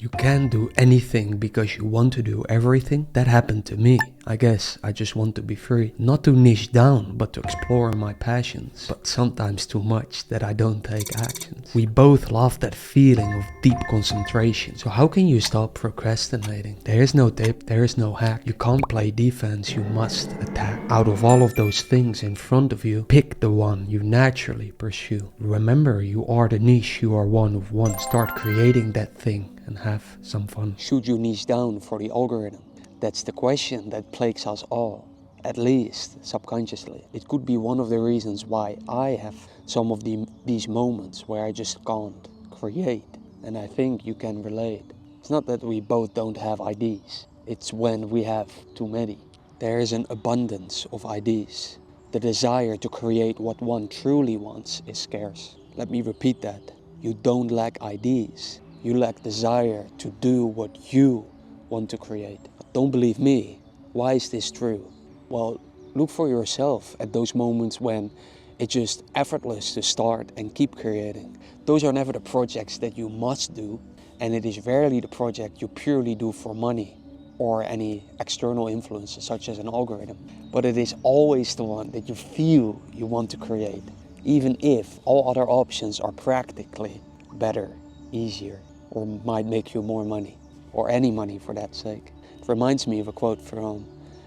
You can't do anything because you want to do everything. That happened to me. I guess I just want to be free. Not to niche down, but to explore my passions. But sometimes too much that I don't take actions. We both love that feeling of deep concentration. So how can you stop procrastinating? There is no tip, there is no hack. You can't play defense, you must attack. Out of all of those things in front of you, pick the one you naturally pursue. Remember, you are the niche, you are one of one. Start creating that thing and have some fun. Should you niche down for the algorithm? That's the question that plagues us all, at least subconsciously. It could be one of the reasons why I have some of these moments where I just can't create, and I think you can relate. It's not that we both don't have ideas, it's when we have too many. There is an abundance of ideas. The desire to create what one truly wants is scarce. Let me repeat that. You don't lack ideas. You lack desire to do what you want to create. Don't believe me. Why is this true? Well, look for yourself at those moments when it's just effortless to start and keep creating. Those are never the projects that you must do, and it is rarely the project you purely do for money or any external influences such as an algorithm. But it is always the one that you feel you want to create, even if all other options are practically better, easier, or might make you more money, or any money for that sake. It reminds me of a quote from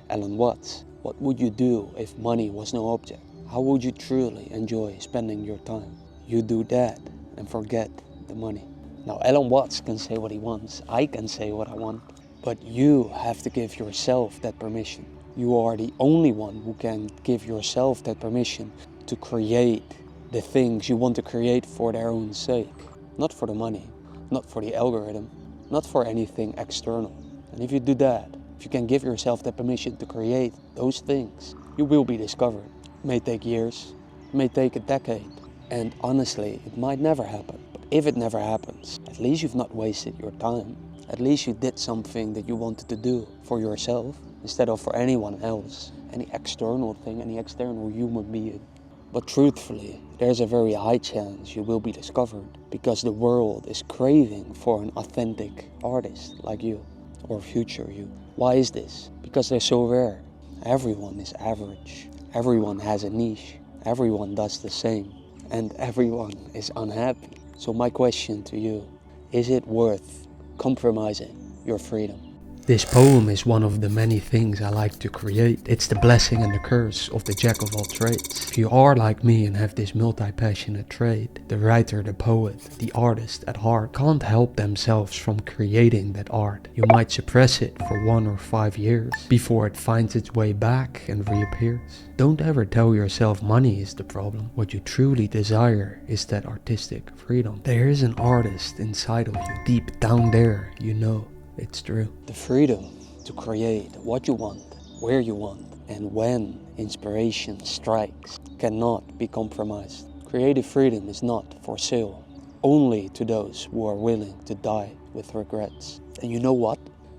Alan Watts. What would you do if money was no object? How would you truly enjoy spending your time? You do that and forget the money. Now, Alan Watts can say what he wants, I can say what I want, but you have to give yourself that permission. You are the only one who can give yourself that permission to create the things you want to create for their own sake, not for the money, not for the algorithm, not for anything external. And if you do that, if you can give yourself the permission to create those things, you will be discovered. It may take years, it may take a decade, and honestly, it might never happen. But if it never happens, at least you've not wasted your time. At least you did something that you wanted to do for yourself instead of for anyone else, any external thing, any external human being. But truthfully, there's a very high chance you will be discovered because the world is craving for an authentic artist like you or future you. Why is this? Because they're so rare. Everyone is average. Everyone has a niche. Everyone does the same. And everyone is unhappy. So my question to you, is it worth compromising your freedom? This poem is one of the many things I like to create. It's the blessing and the curse of the jack of all trades. If you are like me and have this multi-passionate trait, the writer, the poet, the artist at heart can't help themselves from creating that art. You might suppress it for 1 or 5 years before it finds its way back and reappears. Don't ever tell yourself money is the problem. What you truly desire is that artistic freedom. There is an artist inside of you. Deep down there, you know. It's true. The freedom to create what you want, where you want, and when inspiration strikes cannot be compromised. Creative freedom is not for sale, only to those who are willing to die with regrets. And you know what?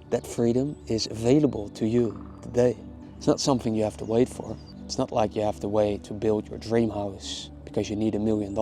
That freedom is available to you today. It's not something you have to wait for. It's not like you have to wait to build your dream house because you need $1 million.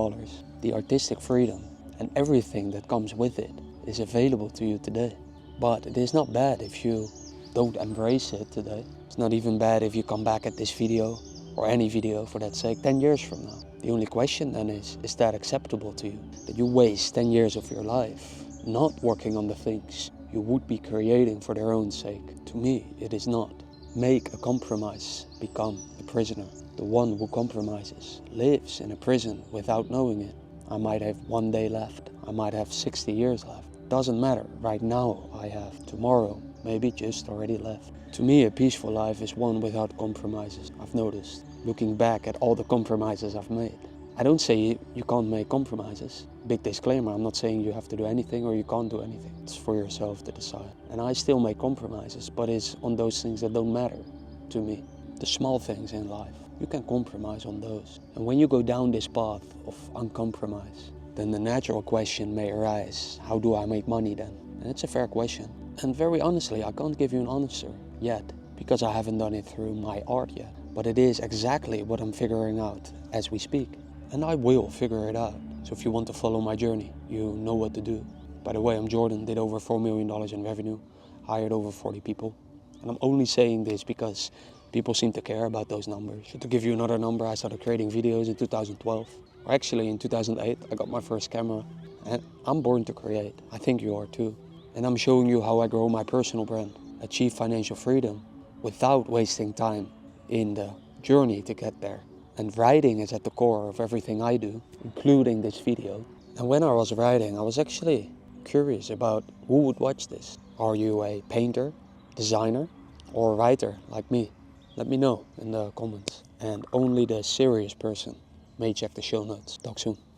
The artistic freedom and everything that comes with it is available to you today. But it is not bad if you don't embrace it today. It's not even bad if you come back at this video, or any video for that sake, 10 years from now. The only question then is that acceptable to you? That you waste 10 years of your life not working on the things you would be creating for their own sake? To me, it is not. Make a compromise, become a prisoner. The one who compromises lives in a prison without knowing it. I might have 1 day left. I might have 60 years left. Doesn't matter. Right now I have. Tomorrow, maybe just already left. To me, a peaceful life is one without compromises. I've noticed, looking back at all the compromises I've made. I don't say you can't make compromises. Big disclaimer, I'm not saying you have to do anything or you can't do anything. It's for yourself to decide. And I still make compromises, but it's on those things that don't matter to me. The small things in life, you can compromise on those. And when you go down this path of uncompromise, then the natural question may arise, how do I make money then? And it's a fair question. And very honestly, I can't give you an answer yet, because I haven't done it through my art yet. But it is exactly what I'm figuring out as we speak. And I will figure it out. So if you want to follow my journey, you know what to do. By the way, I'm Jordan, did over $4 million in revenue, hired over 40 people. And I'm only saying this because people seem to care about those numbers. So to give you another number, I started creating videos in 2012. Or actually in 2008, I got my first camera. And I'm born to create. I think you are too. And I'm showing you how I grow my personal brand, achieve financial freedom without wasting time in the journey to get there. And writing is at the core of everything I do, including this video. And when I was writing, I was actually curious about who would watch this. Are you a painter, designer, or a writer like me? Let me know in the comments. And only the serious person may check the show notes. Talk soon.